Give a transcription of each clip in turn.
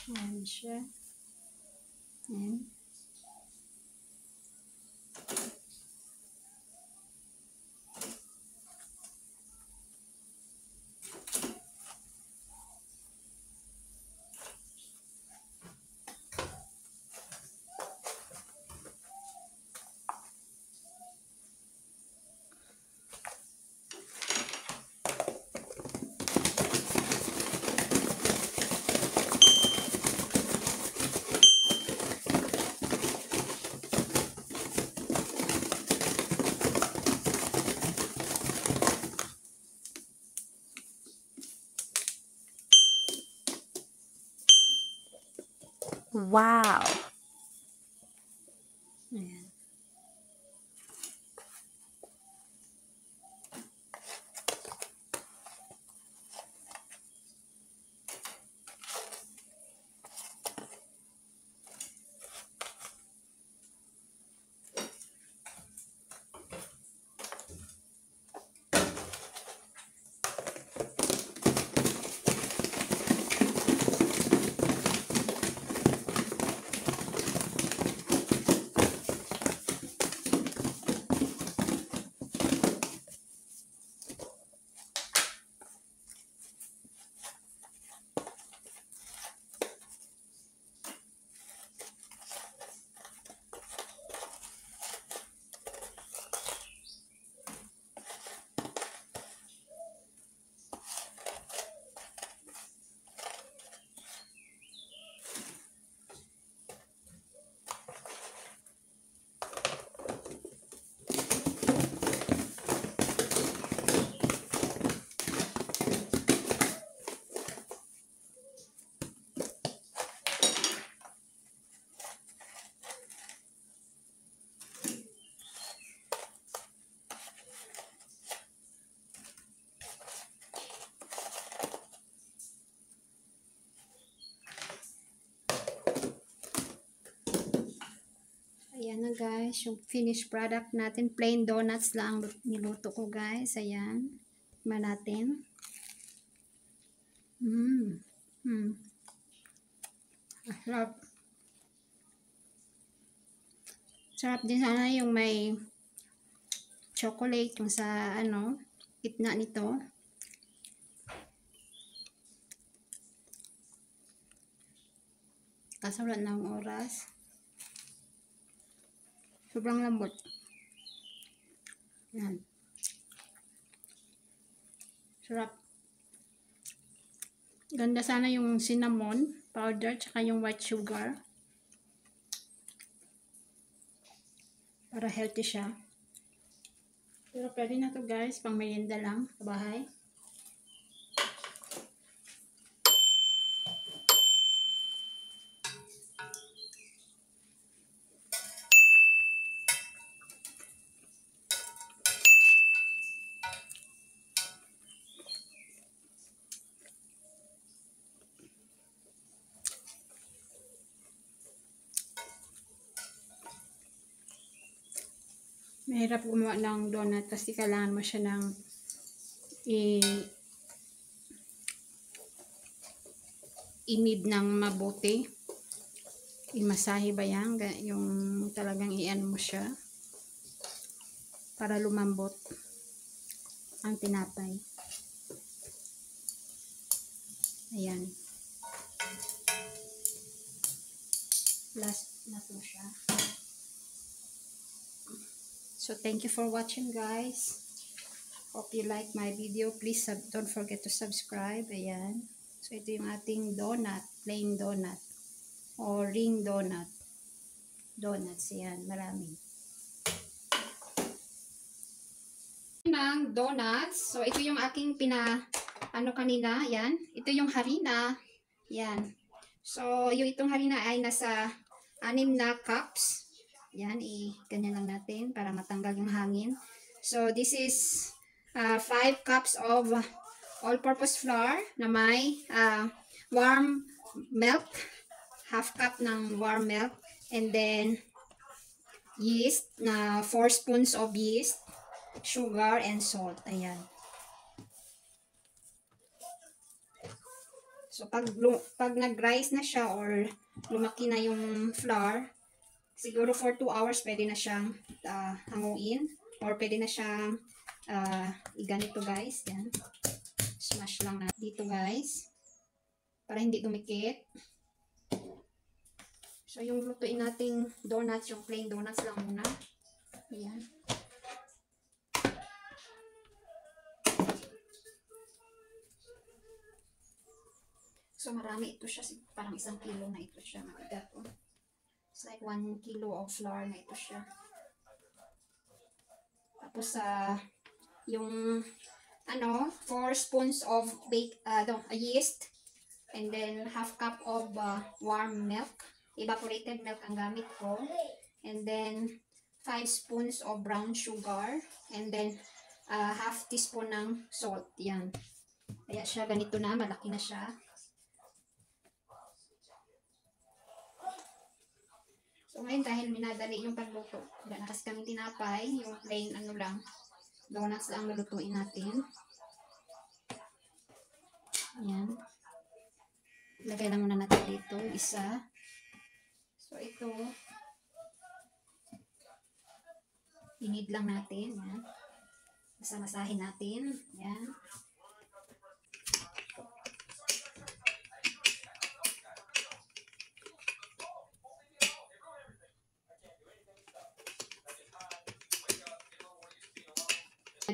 Ayan siya. Ayan. Wow! Ayan. Ayan na guys, yung finished product natin. Plain donuts lang niluto ko guys. Ayan. Tikman natin. Sarap. Sarap din sana yung may chocolate yung sa gitna nito. Kaso wala na ang oras. Sobrang lambot. Yan. Sarap. Ganda sana yung cinnamon powder tsaka yung white sugar. Para healthy siya. Pero pwede na to guys, pang merienda lang sa bahay. Mahirap gumawa ng donut kasi kailangan mo siya ng inid ng mabuti. Imasahe ba yan? Yung talagang ian mo siya para lumambot ang tinapay. Ayan. Last na po siya. So, thank you for watching guys. Hope you like my video. Please don't forget to subscribe. Ayan. So, ito yung ating donut. Plain donut. O ring donut. Donuts. Ayan. Marami. Ng donuts. So, ito yung aking kanina. Ayan. Ito yung harina. Ayan. So, yung itong harina ay nasa 6 na cups. Yan, ganyan lang natin para matanggal yung hangin. So, this is 5 cups of all-purpose flour na may warm milk. Half cup ng warm milk. And then, yeast na 4 spoons of yeast, sugar, and salt. Ayan. So, pag nag-rise na siya or lumaki na yung flour, siguro for 2 hours pwede na siyang hanguin. Or pwede na siyang iganito guys. Yan. Smash lang na dito guys. Para hindi dumikit. So, yung lutuin nating donuts, yung plain donuts lang muna. Ayan. So, marami ito siya. Parang 1 kilo na ito siya. Mabigat po. It's like 1 kilo of flour na ito siya. Tapos, yung, 4 spoons of yeast. And then, half cup of warm milk. Evaporated milk ang gamit ko. And then, 5 spoons of brown sugar. And then, half teaspoon ng salt. Yan. Kaya siya, ganito na. Malaki na siya. So, ngayon dahil minadali yung pagluto, wala na kasi kami tinapay, yung plain donuts lang lulutuin natin. Ayan. Lagay lang muna natin dito, isa. So, ito, inid lang natin. Ayan. Masamasahin natin. Ayan.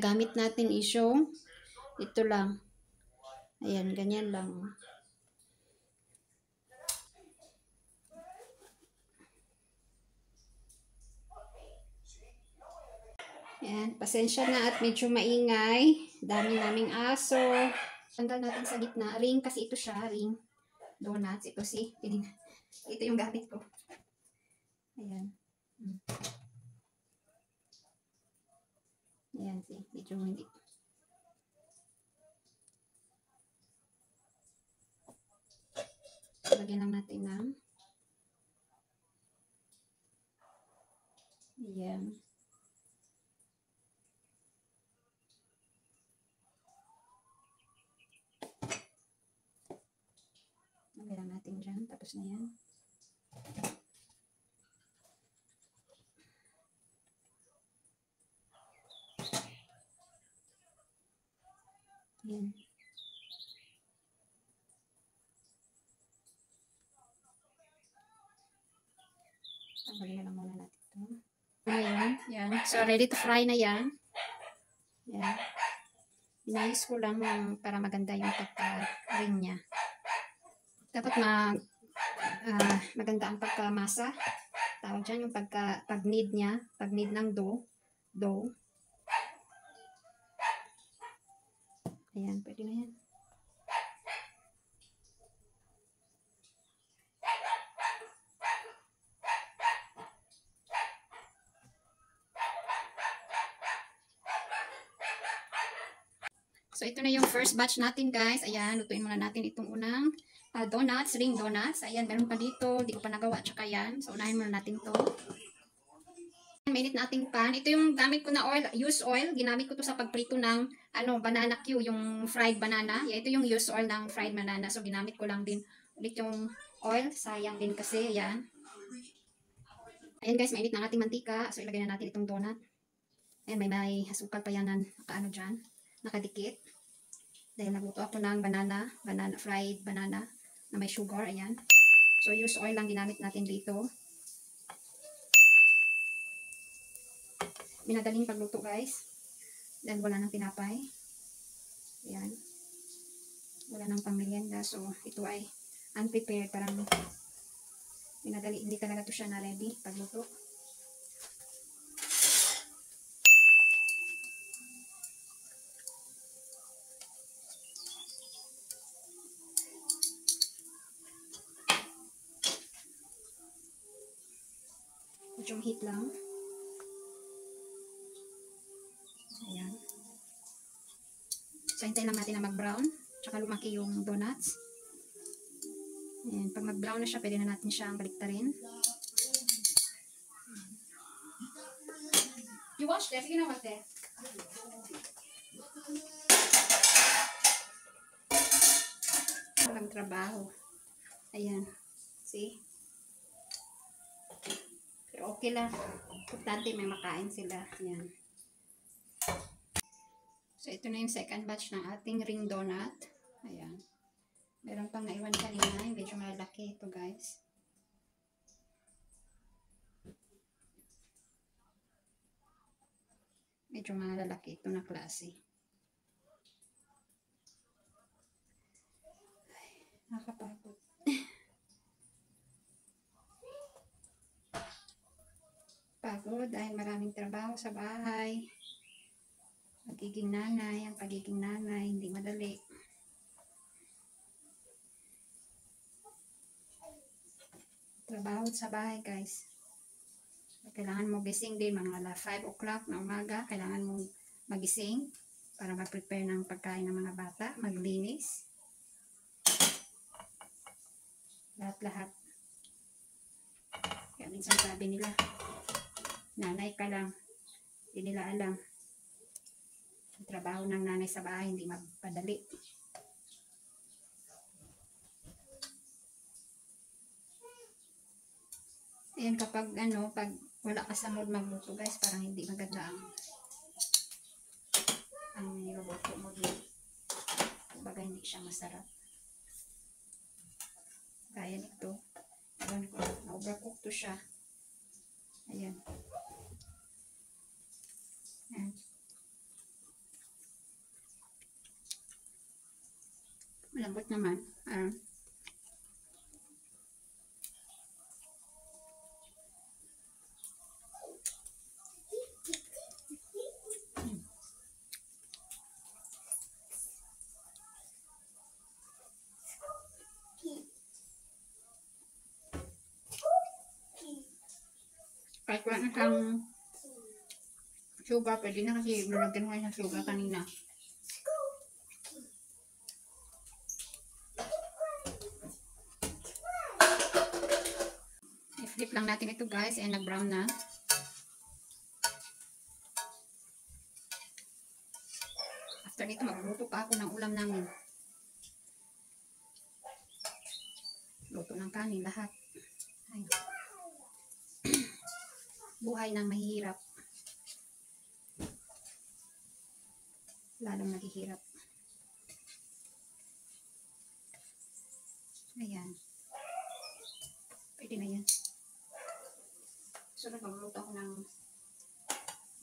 Gamit natin isyong ito lang. Ayan, ganyan lang. Ayan, pasensya na at medyo maingay. Dami naming aso. Tanggal natin sa gitna. Ring kasi ito siya, ring donuts. Ito ito yung gamit ko. Ayan. Ayan, medyo hindi. Lagyan lang natin ng ayan. Lagyan lang natin dyan. Tapos na yan. Ayan. Tanggalin na lang muna natin ito. Ayan. Yan. So, ready to fry na yan. Yan. Inayos ko lang para maganda yung pagka-ring niya. Dapat maganda ang pagkamasa. Tawag dyan yung pag-knead niya. Pag-knead ng dough. Ayan, pwede na yan. So, ito na yung first batch natin, guys. Ayan, lutuin muna natin itong unang donuts, ring donuts. Ayan, meron pa dito. Hindi ko pa nagawa. Tsaka yan. So, unahin muna natin to. Mainit na ating pan. Ito yung gamit ko na oil, used oil. Ginamit ko to sa pagprito ng banana Q, yung fried banana. Yeah, ito yung used oil ng fried banana. So, ginamit ko lang din ulit yung oil. Sayang din kasi. Ayan. Ayan, guys. Mainit na ating mantika. So, ilagay na natin itong donut. Ayan, may asukal pa yan na dyan. Nakadikit. Dahil nagluto ako ng fried banana na may sugar. Ayan. So, used oil lang ginamit natin dito. Minadaling pagluto, guys. Dahil wala nang tinapay. Ayan. Wala nang pangmerienda. So, ito ay unprepared. Parang minadali. Hindi talaga to siya na ready pagluto. Yung heat lang. Ayan. So, hintayin lang natin na mag-brown. Tsaka lumaki yung donuts. Ayan. Pag mag-brown na siya, pwede na natin siyang baliktarin. You watch that? Sige na, watch that. walang trabaho. Ayan. See? Pero okay lang. Importante may makain sila. Ayan. So, ito na yung second batch ng ating ring donut. Ayan. Meron pang naiwan kanina. Medyo malaki ito, guys. Medyo malalaki ito na klase. Ay, nakakapagod. Pagod dahil maraming trabaho sa bahay. Pagiging nanay, ang pagiging nanay, hindi madali. Trabaho sa bahay, guys. Kailangan mo gising din mga 5 o'clock na umaga. Kailangan mo magising para mag-prepare ng pagkain ng mga bata, maglinis. Lahat-lahat. Kaya minsan sabi nila, nanay ka lang. Hindi nila alam. Ang trabaho ng nanay sa bahay hindi mapadali. Ayan, kapag pag wala ka sa mood magluto, guys, parang hindi maganda ang niluto mo din. Kumbaga hindi siya masarap. Kaya nito. Ayan ko, na-overcook to siya. Ayan. Ayan. Malambot naman. Kahit wala na siyang sugar, pwede na kasi nalagyan ko ng sugar kanina. I-flip lang natin ito, guys. Ayan, nag-brown na. After nito, magluto pa ako ng ulam namin. Luto ng kanin, lahat. Ay. Buhay ng mahihirap. Lalong naghihirap. Ayan. Pwede na yan. So, nagluto ako ng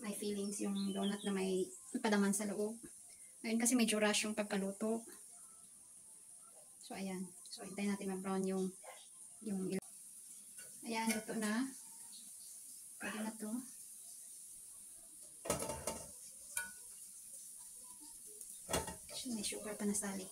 may feelings yung donut na may palaman sa loob. Ngayon kasi medyo rush yung pagkaluto. So, ayan. So, hintayin natin mag-brown yung ayan, luto na. Pwede na to. May sugar pa nasali.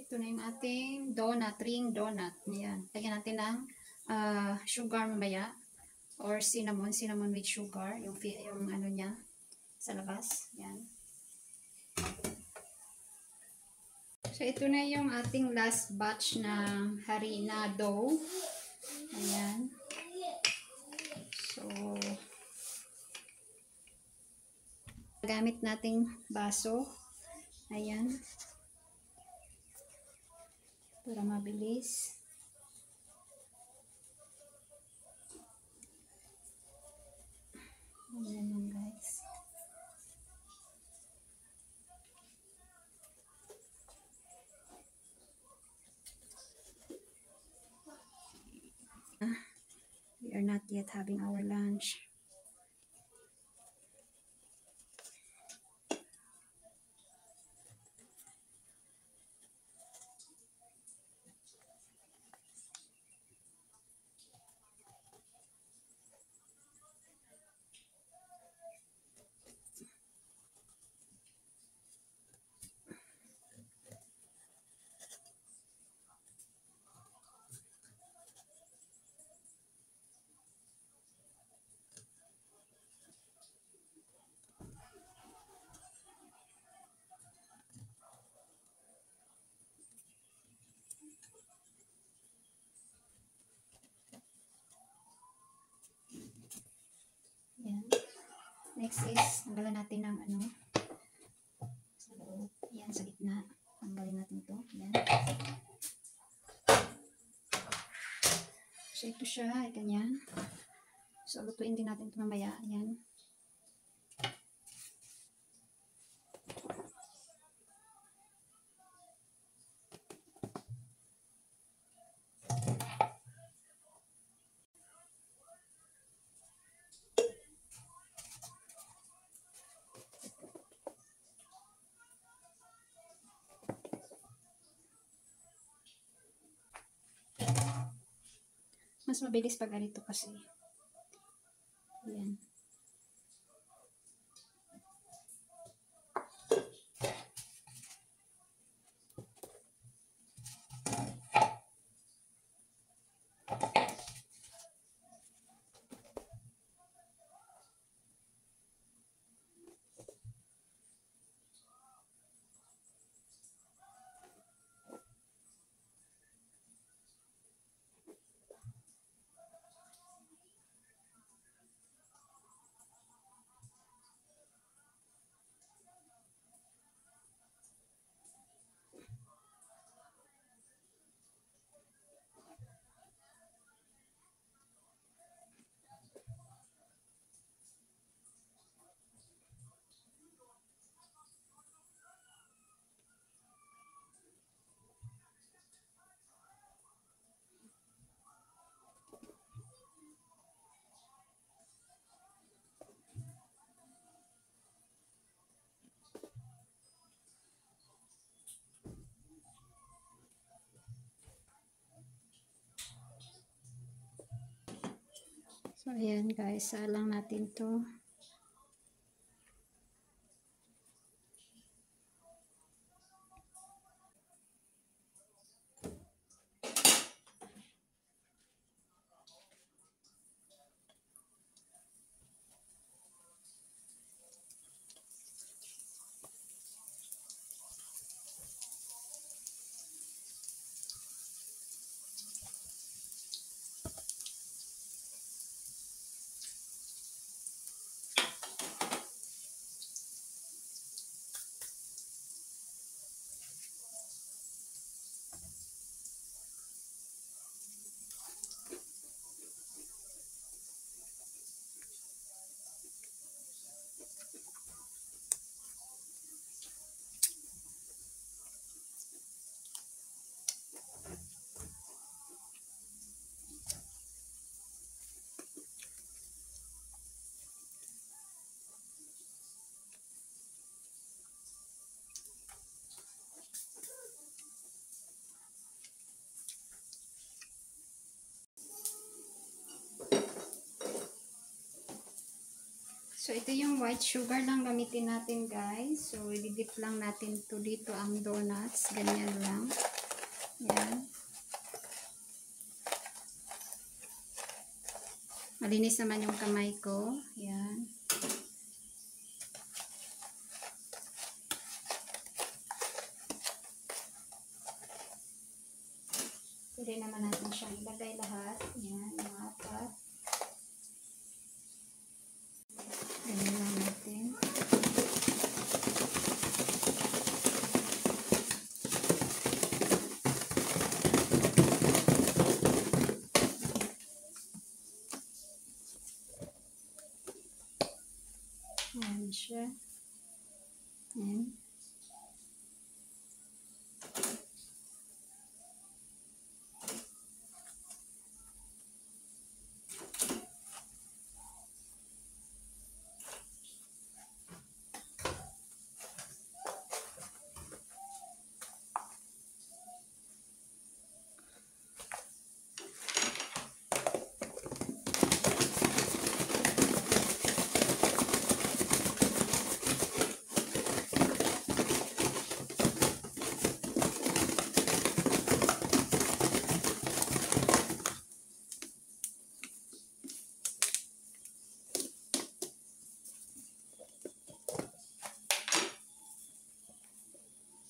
Ito na yung ating donut, ring donut. Ayan. Lagyan natin ng sugar mamaya. Or cinnamon with sugar. Yung ano niya sa labas. Ayan. So, ito na yung ating last batch ng harina dough. Ayan. So, gamit nating baso. Ayan. Para mabilis. Ayan lang guys. We are not yet having our lunch. Ayan. Next is, tanggalan natin ng ano, sa loob. Ayan, sa gitna. Tanggalin natin ito. Ayan. So, ito siya. Ganyan. So, lutuin din natin ito mamaya. Ayan. Mas mabilis pag ganito kasi. Ayan. So, ayan guys. Salang natin to. So, ito yung white sugar lang gamitin natin, guys. So, i-dip lang natin to dito ang donuts. Ganyan lang. Yan. Malinis naman yung kamay ko. Yan. Pwede naman natin siyang ilagay lahat. Yan, yung apat. Ganyan lang natin. Yan siya. Yan.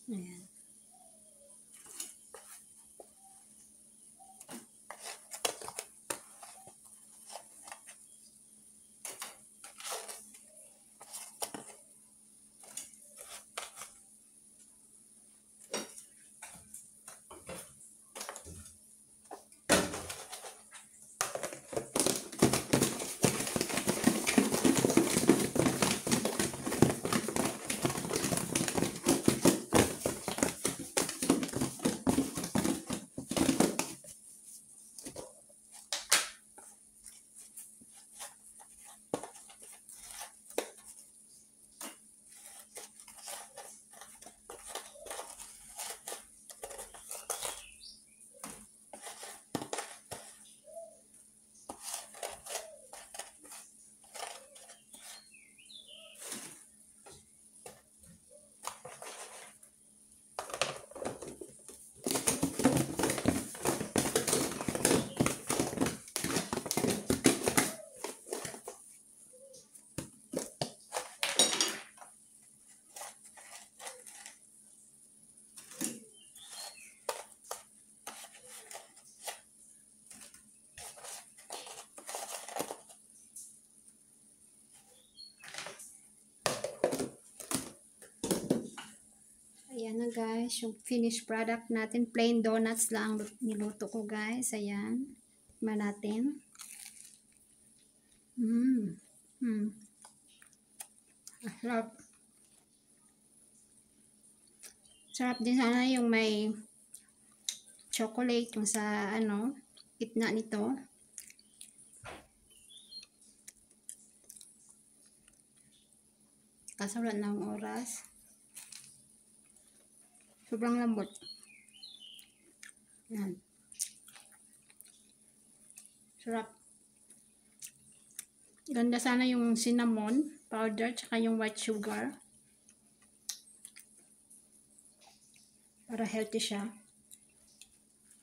Ayan. Ayan na guys, yung finished product natin. Plain donuts lang niluto ko guys. Ayan. Tikman natin. Sarap. Sarap din sana yung may chocolate yung sa gitna nito. Kaso wala na ang oras. Sobrang lambot. Yan. Sarap. Ganda sana yung cinnamon powder tsaka yung white sugar. Para healthy siya.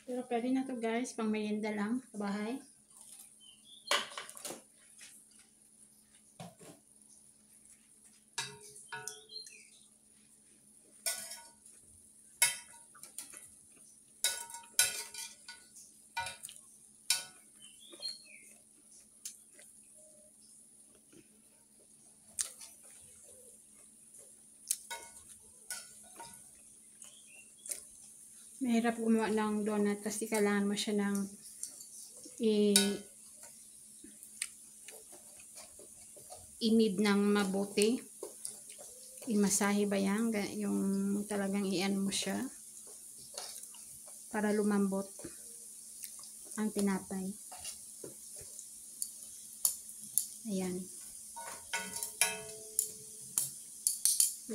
Pero pwede na to guys, pang merienda lang sa bahay. Mahirap gumawa ng donut kasi kailangan mo siya ng i-knead ng mabuti. I-masahe ba yan? Yung talagang i-an mo siya para lumambot ang tinapay. Ayan.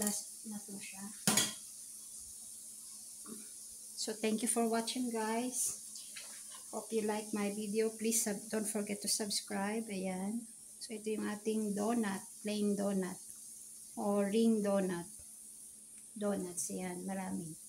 Last na to siya. So, thank you for watching guys. Hope you like my video. Please don't forget to subscribe. Ayan. So, ito yung ating donut. Plain donut. O ring donut. Donuts. Ayan. Marami.